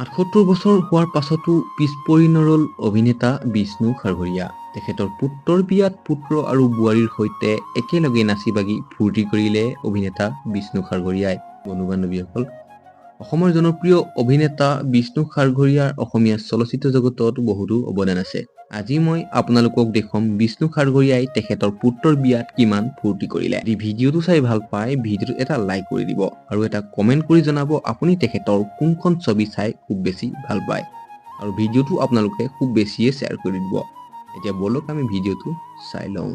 ৭৮ বছৰ হোৱাৰ পাছতো পিছ পৰি নৰল অভিনেতা বিষ্ণু খাৰঘৰীয়া। তেখেতৰ পুত্ৰৰ বিয়াত পুত্ৰ আৰু বোৱাৰীৰ সৈতে একেলগে নাচি বাগি ফূৰ্তি কৰিলে অভিনেতা বিষ্ণু খাৰঘৰীয়াই। বন্ধু-বান্ধৱীসকল, অসমৰ জনপ্ৰিয় অভিনেতা বিষ্ণু খাৰঘৰীয়াৰ অসমীয়া চলচ্চিত্ৰ জগতত বহুতো অৱদান আছে। আজি মই আপোনালোকক দেখুৱাম বিষ্ণু খাৰঘৰীয়াই তেখেতৰ পুত্ৰৰ বিয়াত কিমান ফূৰ্তি কৰিলে। যদি ভিডিঅ'টো চাই ভাল পায়, ভিডিঅ'টো এটা লাইক কৰি দিব আৰু এটা কমেন্ট কৰি জনাব আপুনি তেখেতৰ কোনখন ছবি চাই খুব বেছি ভাল পায়। আৰু ভিডিঅ'টো আপোনালোকে খুব বেছিয়ে শ্বেয়াৰ কৰি দিব। এতিয়া বলক আমি ভিডিঅ'টো চাই লওঁ।